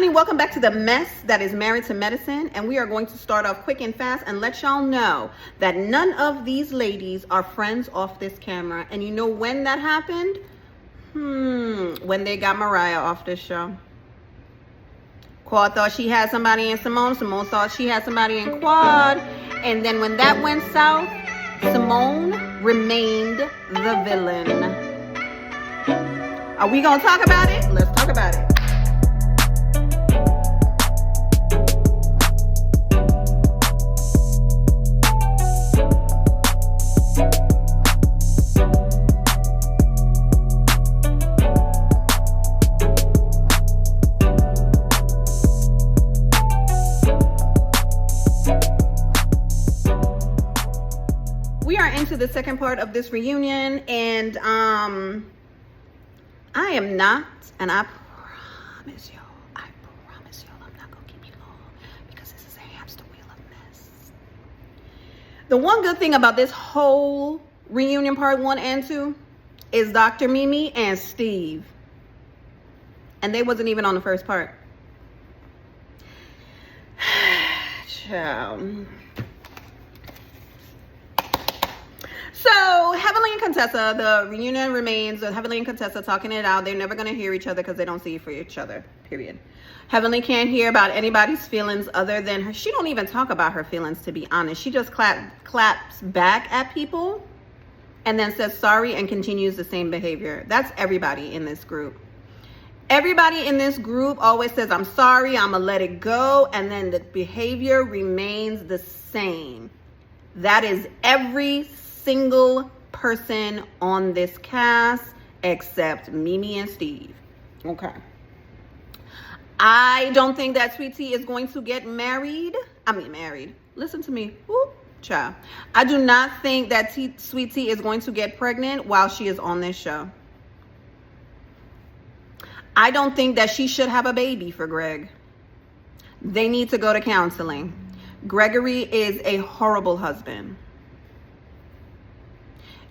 Honey, welcome back to the mess that is Married to Medicine, and we are going to start off quick and fast and let y'all know that none of these ladies are friends off this camera. And you know when that happened? When they got Mariah off this show. Quad thought she had somebody in Simone. Simone thought she had somebody in Quad. And then when that went south, Simone remained the villain. Are we gonna talk about it? Let's talk about it. Into the second part of this reunion, and I am not, and I promise y'all I'm not gonna keep you long because this is a hamster wheel of mess. The one good thing about this whole reunion part 1 and 2 is Dr. Mimi and Steve, and they wasn't even on the first part. Ciao. So, Heavenly and Contessa, the reunion remains with Heavenly and Contessa talking it out. They're never going to hear each other because they don't see for each other, period. Heavenly can't hear about anybody's feelings other than her. She don't even talk about her feelings, to be honest. She just claps back at people and then says sorry and continues the same behavior. That's everybody in this group. Everybody in this group always says, I'm sorry, I'm going to let it go, and then the behavior remains the same. That is every single person on this cast except Mimi and Steve. Okay. I don't think that Sweet Tea is going to get married. Listen to me. Whoop, child. I do not think that Sweet Tea is going to get pregnant while she is on this show. I don't think that she should have a baby for Greg. They need to go to counseling. Gregory is a horrible husband.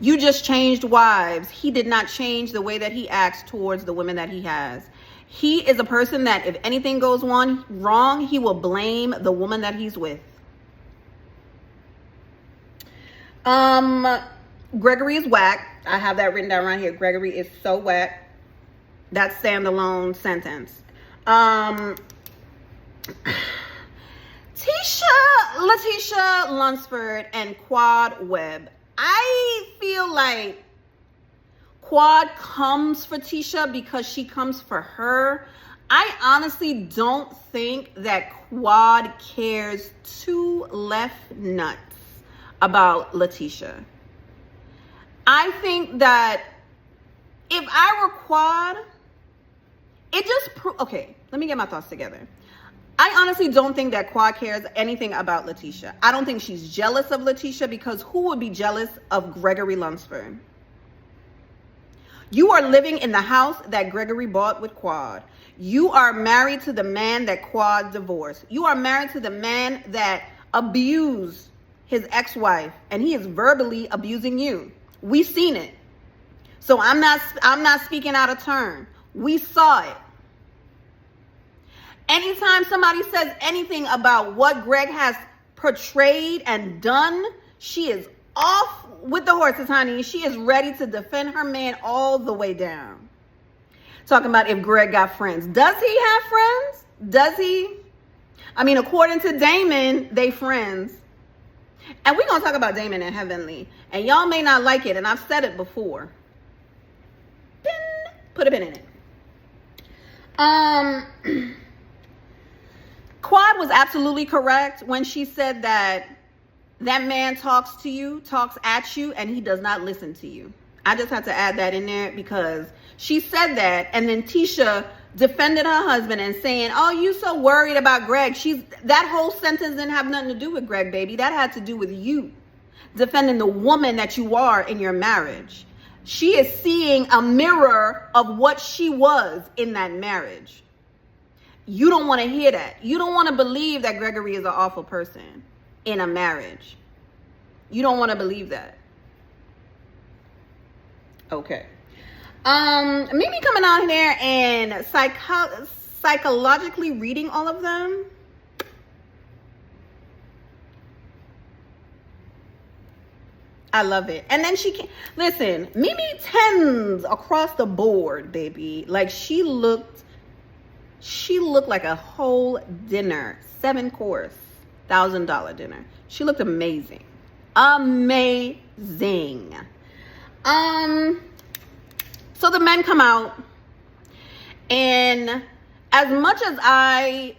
You just changed wives. He did not change the way that he acts towards the women that he has. He is a person that if anything goes wrong, he will blame the woman that he's with. Gregory is whack. I have that written down right here. Gregory is so whack. That's standalone sentence. Letitia Lunsford and Quad Webb. I feel like Quad comes for Teasha because she comes for her. I honestly don't think that Quad cares 2 left nuts about Letitia. I think that if I were Quad, it just okay, let me get my thoughts together. I honestly don't think that Quad cares anything about Letitia. I don't think she's jealous of Letitia because who would be jealous of Gregory Lunsford? You are living in the house that Gregory bought with Quad. You are married to the man that Quad divorced. You are married to the man that abused his ex-wife, and he is verbally abusing you. We've seen it. So I'm not speaking out of turn. We saw it. Anytime somebody says anything about what Greg has portrayed and done, she is off with the horses, honey. She is ready to defend her man all the way down. Talking about if Greg got friends. Does he have friends? Does he? I mean, according to Damon, they friends. And we're going to talk about Damon and Heavenly. And y'all may not like it, and I've said it before. Put a pin in it. Quad was absolutely correct when she said that man talks to you, talks at you, and he does not listen to you. I just had to add that in there because she said that, and then Teasha defended her husband and saying, oh, you so worried about Greg. That whole sentence didn't have nothing to do with Greg, baby. That had to do with you defending the woman that you are in your marriage. She is seeing a mirror of what she was in that marriage. You don't want to hear that. You don't want to believe that Gregory is an awful person in a marriage. You don't want to believe that. Okay. Mimi coming out here and psychologically reading all of them, I love it. And then she can listen, Mimi tens across the board, baby. Like she looked like a whole dinner, 7-course, $1,000 dinner. She looked amazing. Amazing. So the men come out, and as much as I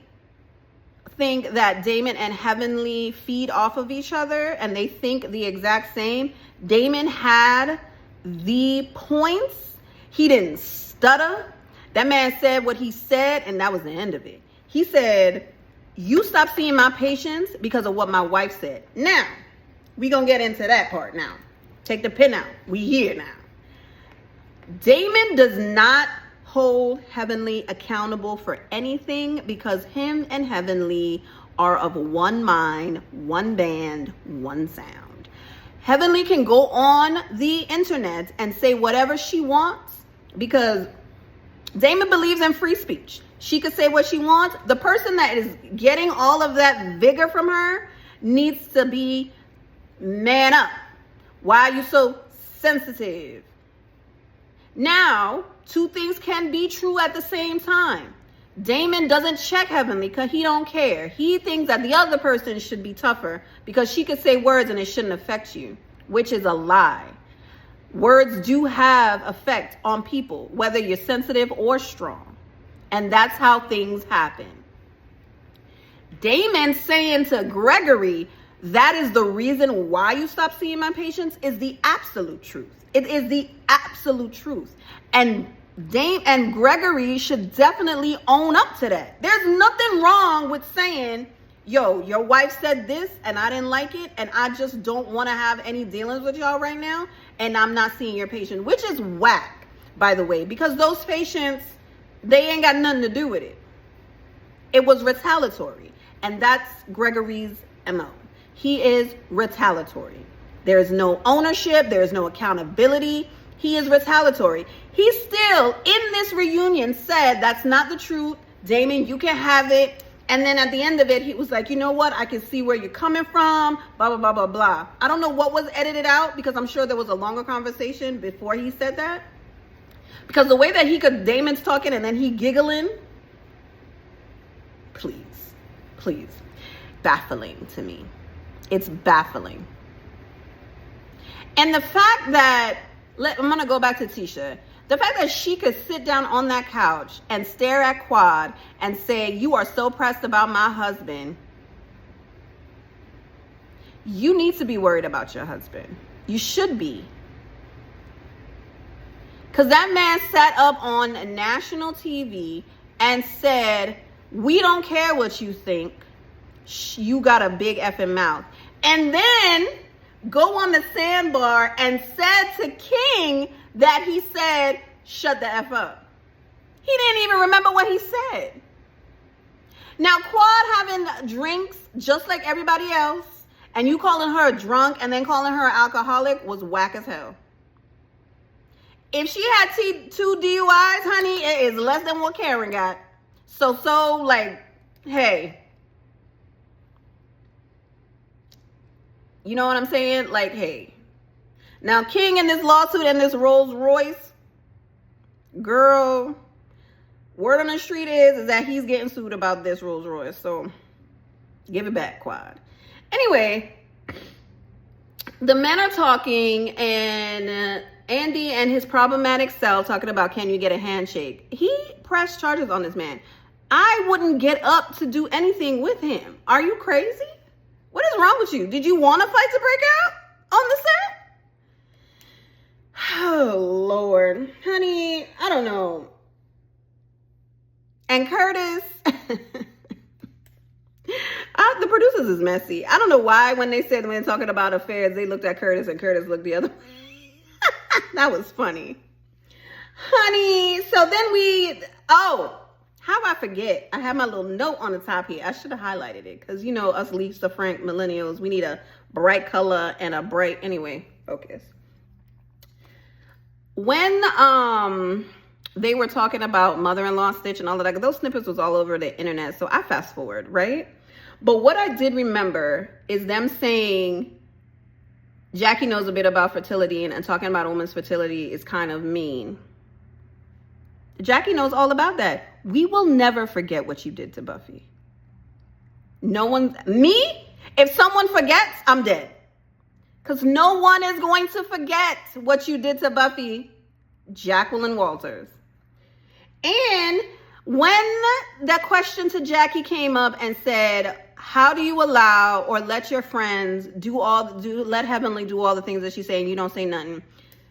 think that Damon and Heavenly feed off of each other and they think the exact same, Damon had the points. He didn't stutter. That man said what he said, and that was the end of it. He said, you stop seeing my patients because of what my wife said. Now, we gonna get into that part now. Take the pin out. We here now. Damon does not hold Heavenly accountable for anything because him and Heavenly are of one mind, one band, one sound. Heavenly can go on the internet and say whatever she wants because Damon believes in free speech. She could say what she wants. The person that is getting all of that vigor from her needs to be man up. Why are you so sensitive? Now, two things can be true at the same time. Damon doesn't check Heavenly because he don't care. He thinks that the other person should be tougher because she could say words and it shouldn't affect you, which is a lie. Words do have effect on people, whether you're sensitive or strong. And that's how things happen. Damon saying to Gregory, that is the reason why you stop seeing my patients, is the absolute truth. It is the absolute truth. And Gregory should definitely own up to that. There's nothing wrong with saying, yo, your wife said this and I didn't like it and I just don't want to have any dealings with y'all right now and I'm not seeing your patient, which is whack, by the way, because those patients, they ain't got nothing to do with it. It was retaliatory, and that's Gregory's MO. He is retaliatory. There is no ownership. There is no accountability. He is retaliatory. He still, in this reunion, said that's not the truth. Damon, you can have it. And then at the end of it, he was like, you know what? I can see where you're coming from, blah, blah, blah, blah, blah. I don't know what was edited out because I'm sure there was a longer conversation before he said that. Because the way that Damon's talking and then he giggling, please, baffling to me. It's baffling. And the fact that, I'm going to go back to Teasha. The fact that she could sit down on that couch and stare at Quad and say, you are so pressed about my husband. You need to be worried about your husband. You should be. Because that man sat up on national TV and said, we don't care what you think. You got a big effing mouth. And then go on the sandbar and said to King that he said, shut the F up. He didn't even remember what he said. Now, Quad having drinks just like everybody else, and you calling her a drunk and then calling her an alcoholic was whack as hell. If she had 2 DUIs, honey, it is less than what Karen got. So, like, hey. You know what I'm saying? Like, hey. Now, King in this lawsuit and this Rolls Royce, girl, word on the street is that he's getting sued about this Rolls Royce. So, give it back, Quad. Anyway, the men are talking, and Andy and his problematic self talking about, can you get a handshake? He pressed charges on this man. I wouldn't get up to do anything with him. Are you crazy? What is wrong with you? Did you want a fight to break out on the set? Oh, Lord. Honey, I don't know. And Curtis, the producers is messy. I don't know why when they said, when talking about affairs, they looked at Curtis and Curtis looked the other way. That was funny. Honey, so then how I forget? I have my little note on the top here. I should have highlighted it because, you know, us Lisa Frank millennials, we need a bright color and a bright, anyway, focus. When they were talking about mother-in-law stitch and all of that. Those snippets was all over the internet, so I fast forward, right? But what I did remember is them saying Jackie knows a bit about fertility, and talking about a woman's fertility is kind of mean. Jackie knows all about that. We will never forget what you did to Buffy. No one, me? If someone forgets, I'm dead. Because no one is going to forget what you did to Buffy, Jacqueline Walters. And when that question to Jackie came up and said, how do you allow or let your friends let Heavenly do all the things that she's saying, you don't say nothing,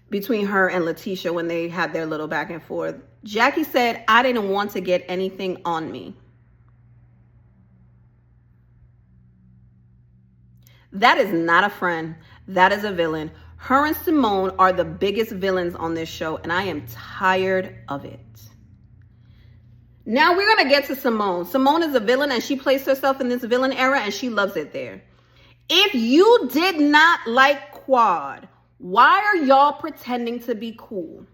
between her and Teasha when they had their little back and forth, Jackie said, I didn't want to get anything on me. That is not a friend. That is a villain. Her and Simone are the biggest villains on this show, and I am tired of it. Now we're going to get to Simone. Simone is a villain, and she placed herself in this villain era, and she loves it there. If you did not like Quad, why are y'all pretending to be cool?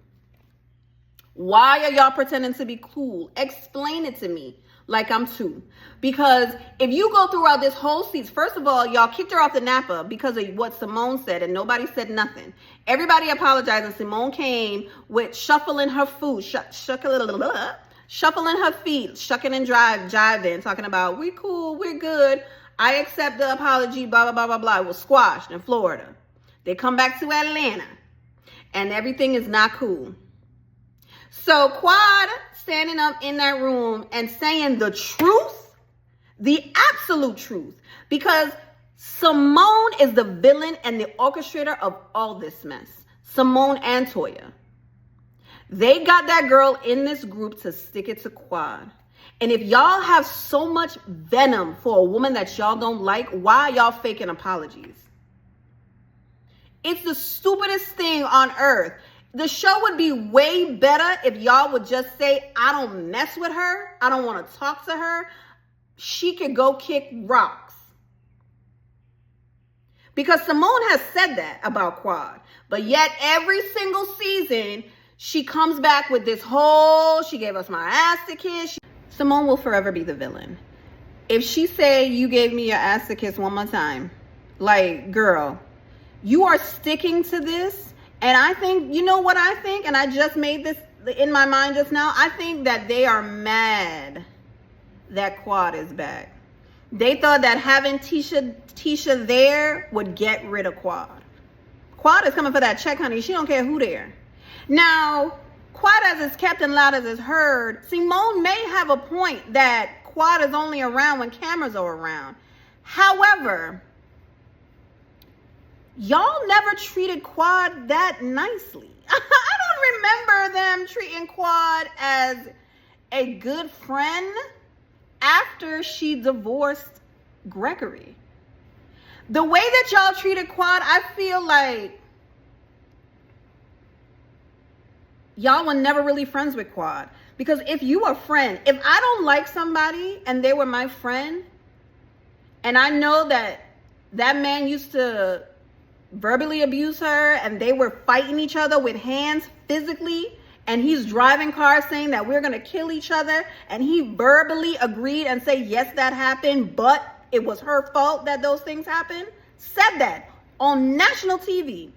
Why are y'all pretending to be cool? Explain it to me like I'm two. Because if you go throughout this whole season, first of all, y'all kicked her off the Napa because of what Simone said, and nobody said nothing. Everybody apologized, and Simone came with shuffling her food, shuffling her feet, shucking and jiving, talking about, we cool, we're good, I accept the apology, blah, blah, blah, blah, blah. It was squashed in Florida. They come back to Atlanta, and everything is not cool. So Quad standing up in that room and saying the truth, the absolute truth, because Simone is the villain and the orchestrator of all this mess. Simone and Toya. They got that girl in this group to stick it to Quad. And if y'all have so much venom for a woman that y'all don't like, why are y'all faking apologies? It's the stupidest thing on earth. The show would be way better if y'all would just say, I don't mess with her. I don't want to talk to her. She could go kick rocks. Because Simone has said that about Quad. But yet every single season, she comes back with this whole, she gave us my ass to kiss. Simone will forever be the villain. If she say, you gave me your ass to kiss one more time, like, girl, you are sticking to this. And I think, you know what I think? And I just made this in my mind just now. I think that they are mad that Quad is back. They thought that having Teasha there would get rid of Quad. Quad is coming for that check, honey. She don't care who there. Now, Quad as is kept and loud as is heard, Simone may have a point that Quad is only around when cameras are around. However, y'all never treated Quad that nicely. I don't remember them treating Quad as a good friend after she divorced Gregory. The way that y'all treated Quad, I feel like y'all were never really friends with Quad. Because if you were a friend, if I don't like somebody and they were my friend, and I know that that man used to verbally abuse her and they were fighting each other with hands physically, and he's driving cars saying that we're going to kill each other, and he verbally agreed and say, yes, that happened, but it was her fault that those things happened, said that on national TV.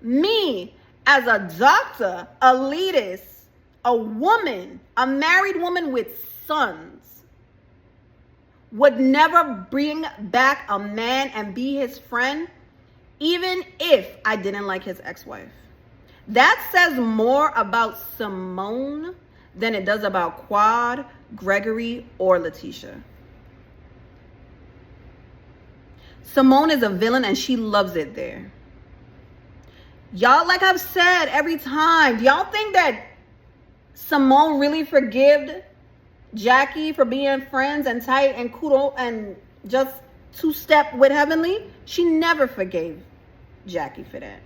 Me, as a doctor, a elitist, a woman, a married woman with sons, would never bring back a man and be his friend, even if I didn't like his ex-wife. That says more about Simone than it does about Quad, Gregory, or Teasha. Simone is a villain and she loves it there. Y'all, like I've said every time, y'all think that Simone really forgave Jackie for being friends and tight and cool and just two-step with Heavenly? She never forgave Jackie for that.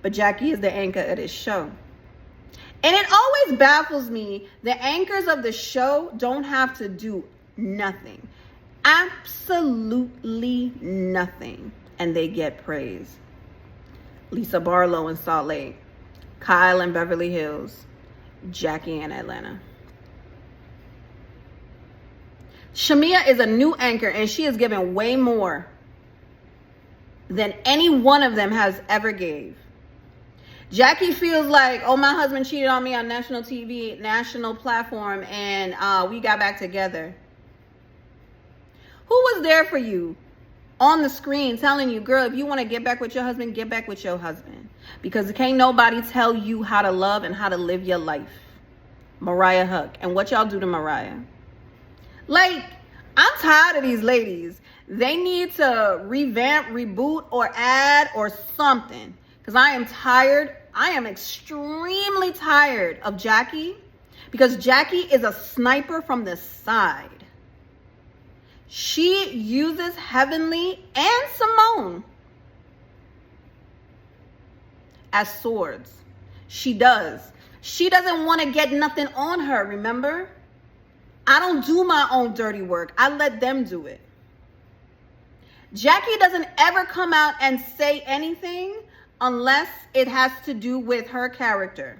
But Jackie is the anchor of this show. And it always baffles me, the anchors of the show don't have to do nothing. Absolutely nothing. And they get praise. Lisa Barlow in Salt Lake, Kyle in Beverly Hills, Jackie in Atlanta. Shamia is a new anchor, and she is giving way more than any one of them has ever gave. Jackie feels like, oh, my husband cheated on me on national TV, national platform, and we got back together. Who was there for you on the screen telling you, girl, if you want to get back with your husband, get back with your husband? Because can't nobody tell you how to love and how to live your life. Mariah Huck. And what y'all do to Mariah? Like, I'm tired of these ladies. They need to revamp, reboot, or add or something. Because I am tired. I am extremely tired of Jackie. Because Jackie is a sniper from the side. She uses Heavenly and Simone as swords. She does. She doesn't want to get nothing on her, remember? I don't do my own dirty work. I let them do it. Jackie doesn't ever come out and say anything unless it has to do with her character.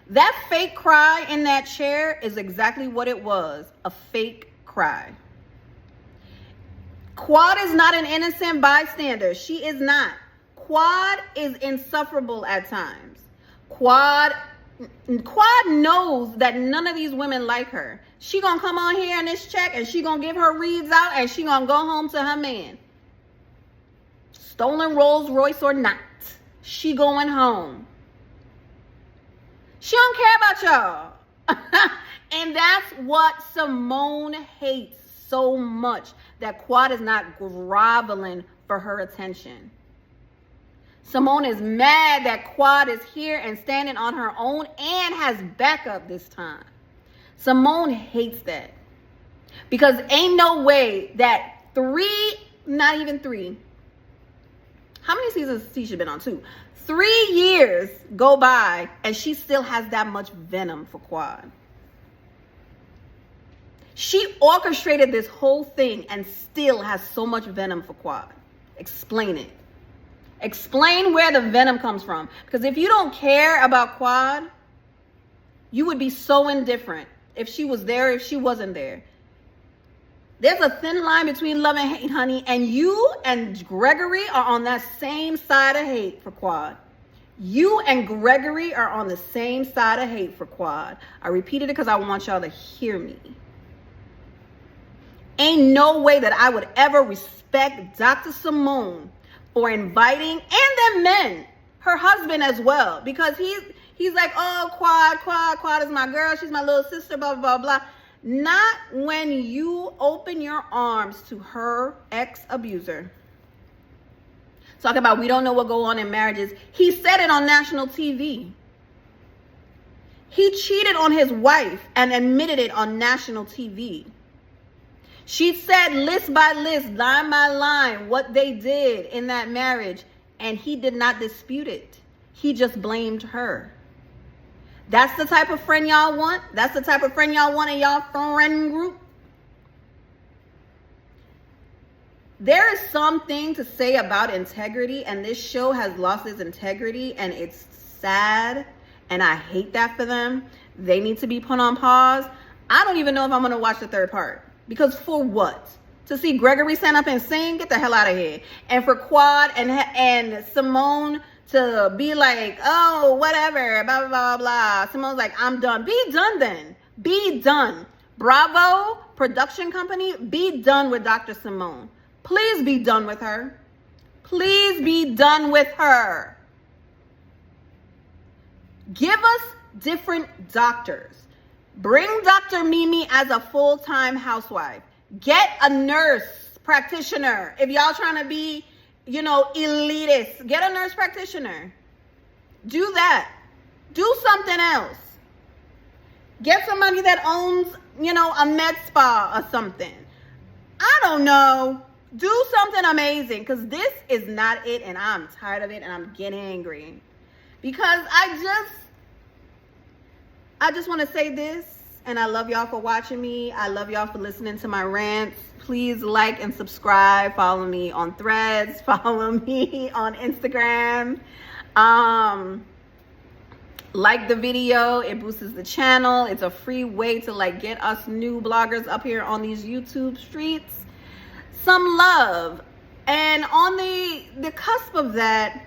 That fake cry in that chair is exactly what it was, a fake cry. Quad is not an innocent bystander. She is not. Quad is insufferable at times. Quad knows that none of these women like her. She gonna come on here in this check and she gonna give her reads out and she gonna go home to her man. Stolen Rolls Royce or not, she going home. She don't care about y'all. And that's what Simone hates so much, that Quad is not groveling for her attention. Simone is mad that Quad is here and standing on her own and has backup this time. Simone hates that. Because ain't no way that not even three. How many seasons has Teasha been on? 2. 3 years go by and she still has that much venom for Quad. She orchestrated this whole thing and still has so much venom for Quad. Explain it. Explain where the venom comes from. Because if you don't care about Quad, you would be so indifferent if she was there, if she wasn't there. There's a thin line between love and hate, honey. And you and Gregory are on that same side of hate for Quad. You and Gregory are on the same side of hate for Quad. I repeated it because I want y'all to hear me. Ain't no way that I would ever respect Dr. Simone for inviting, and them men, her husband as well, because he's like, oh, Quad is my girl, she's my little sister, blah, blah, blah. Not when you open your arms to her ex-abuser. Talk about we don't know what go on in marriages. He said it on national TV. He cheated on his wife and admitted it on national TV. She said list by list, line by line, what they did in that marriage, and he did not dispute it. He just blamed her. That's the type of friend y'all want? That's the type of friend y'all want in y'all friend group? There is something to say about integrity, and this show has lost its integrity, and it's sad, and I hate that for them. They need to be put on pause. I don't even know if I'm going to watch the 3rd part. Because for what? To see Gregory stand up and sing? Get the hell out of here. And for Quad and Simone to be like, oh, whatever, blah, blah, blah, blah. Simone's like, I'm done. Be done then. Be done. Bravo, production company, be done with Dr. Simone. Please be done with her. Please be done with her. Give us different doctors. Bring Dr. Mimi as a full-time housewife. Get a nurse practitioner. If y'all trying to be, elitist, get a nurse practitioner. Do that. Do something else. Get somebody that owns, a med spa or something. I don't know. Do something amazing, because this is not it, and I'm tired of it, and I'm getting angry. Because I just want to say this, and I love y'all for watching me. I love y'all for listening to my rants. Please like and subscribe. Follow me on Threads. Follow me on Instagram. Like the video, it boosts the channel. It's a free way to like get us new bloggers up here on these YouTube streets some love. And on the cusp of that,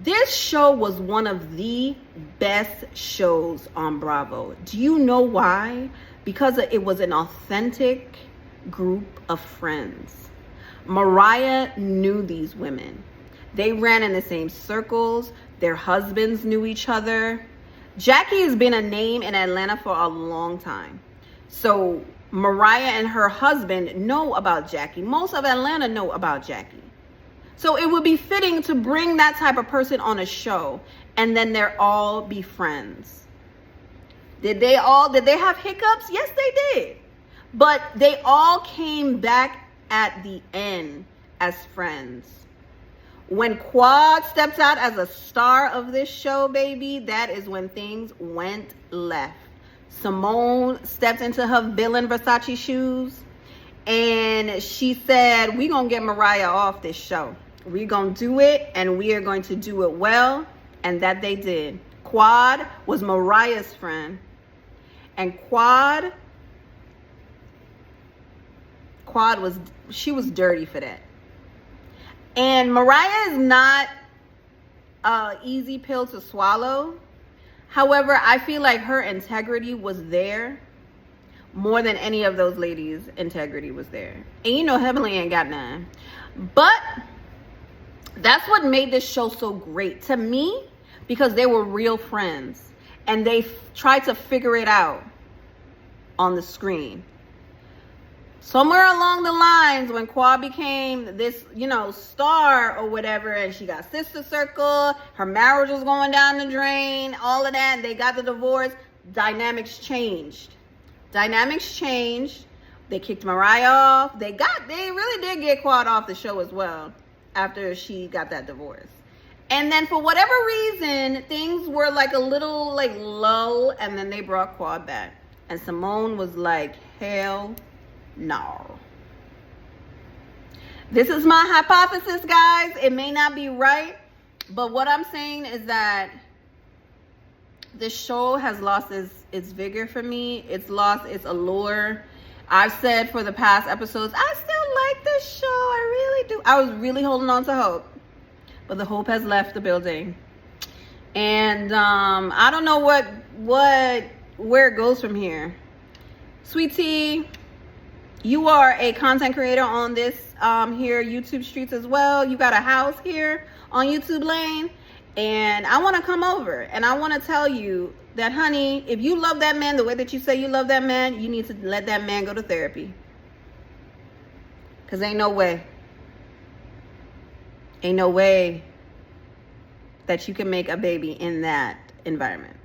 this show was one of the best shows on Bravo. Do you know why? Because it was an authentic group of friends. Mariah knew these women. They ran in the same circles. Their husbands knew each other. Jackie has been a name in Atlanta for a long time. So Mariah and her husband know about Jackie. Most of Atlanta know about Jackie. So it would be fitting to bring that type of person on a show and then they're all be friends. Did they have hiccups? Yes, they did. But they all came back at the end as friends. When Quad stepped out as a star of this show, baby, that is when things went left. Simone stepped into her villain Versace shoes and she said, we're going to get Mariah off this show. We're going to do it and we are going to do it well. And that they did. Quad was Mariah's friend. And Quad she was dirty for that. And Mariah is not an easy pill to swallow. However, I feel like her integrity was there more than any of those ladies' integrity was there. And you know, Heavenly ain't got none. But that's what made this show so great to me, because they were real friends and they tried to figure it out on the screen. Somewhere along the lines, when Quad became this, star or whatever, and she got Sister Circle, her marriage was going down the drain, all of that, they got the divorce, dynamics changed. They kicked Mariah off. They really did get Quad off the show as well after she got that divorce. And then for whatever reason, things were like a little like low, and then they brought Quad back. And Simone was like, hell no. This is my hypothesis, guys. It may not be right, but what I'm saying is that this show has lost its vigor for me. It's lost its allure. I've said for the past episodes, I still like this show. I really do. I was really holding on to hope, but the hope has left the building. And I don't know where it goes from here. Sweet Tea, you are a content creator on this here YouTube streets as well. You got a house here on YouTube Lane, and I want to come over and I want to tell you that, honey, if you love that man the way that you say you love that man, you need to let that man go to therapy, because ain't no way that you can make a baby in that environment.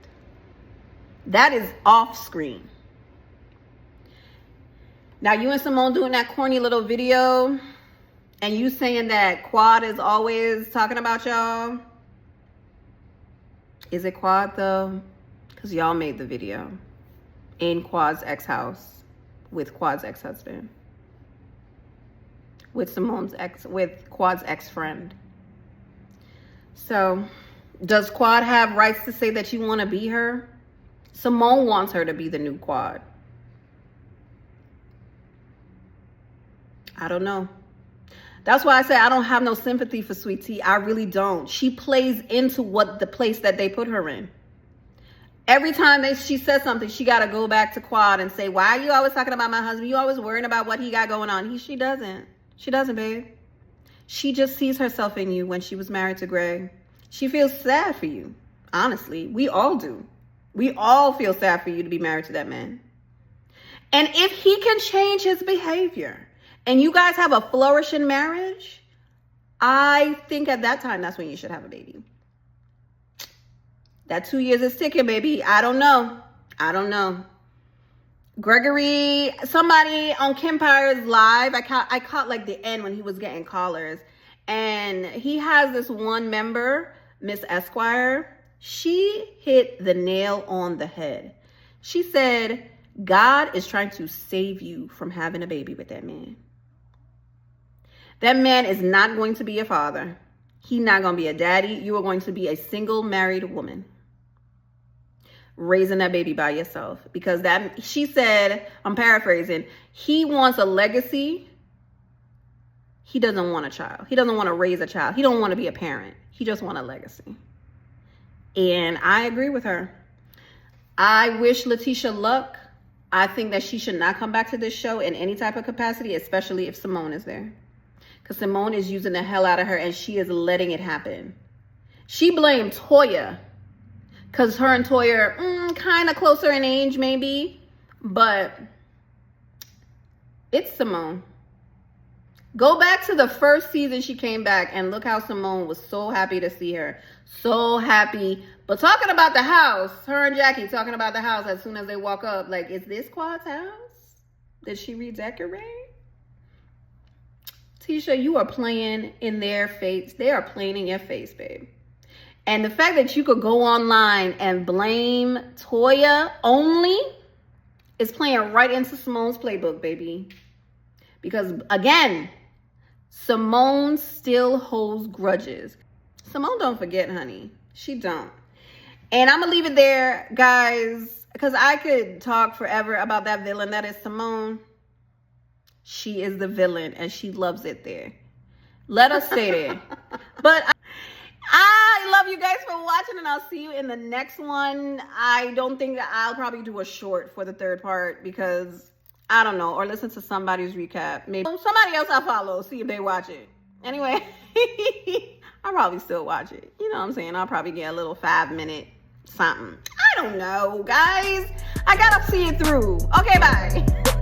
That is off screen. Now, you and Simone doing that corny little video, and you saying that Quad is always talking about y'all. Is it Quad, though? Because y'all made the video in Quad's ex-house with Quad's ex-husband. With Quad's ex-friend. So, does Quad have rights to say that you want to be her? Simone wants her to be the new Quad. I don't know. That's why I say I don't have no sympathy for Sweet Tea. I really don't. She plays into the place that they put her in. Every time she says something, she got to go back to Quad and say, why are you always talking about my husband? You always worrying about what he got going on. She doesn't. She doesn't, babe. She just sees herself in you when she was married to Greg. She feels sad for you. Honestly, we all do. We all feel sad for you to be married to that man. And if he can change his behavior and you guys have a flourishing marriage, I think at that time, that's when you should have a baby. That 2 years is ticking, baby. I don't know. Gregory, somebody on Kimpire's live, I caught like the end when he was getting callers. And he has this one member, Miss Esquire. She hit the nail on the head. She said, God is trying to save you from having a baby with that man. That man is not going to be a father. He's not going to be a daddy. You are going to be a single married woman. raising that baby by yourself. Because that, she said, I'm paraphrasing, he wants a legacy. He doesn't want a child. He doesn't want to raise a child. He don't want to be a parent. He just wants a legacy. And I agree with her. I wish Teasha luck. I think that she should not come back to this show in any type of capacity, especially if Simone is there. Because Simone is using the hell out of her and she is letting it happen. She blamed Toya. Because her and Toya are kind of closer in age, maybe. But it's Simone. Go back to the first season she came back and look how Simone was so happy to see her. So happy. But talking about the house, her and Jackie talking about the house as soon as they walk up. Like, is this Quad's house? Did she redecorate? Teasha, you are playing in their face. They are playing in your face, babe. And the fact that you could go online and blame Toya only is playing right into Simone's playbook, baby. Because, again, Simone still holds grudges. Simone don't forget, honey. She don't. And I'm going to leave it there, guys, because I could talk forever about that villain that is Simone. She is the villain, and she loves it there. Let us stay there. But I love you guys for watching, and I'll see you in the next one. I don't think that I'll probably do a short for the third part because, I don't know, or listen to somebody's recap. Maybe somebody else I follow, see if they watch it. Anyway, I'll probably still watch it. You know what I'm saying? I'll probably get a little 5-minute something. I don't know, guys. I gotta see it through. Okay, bye.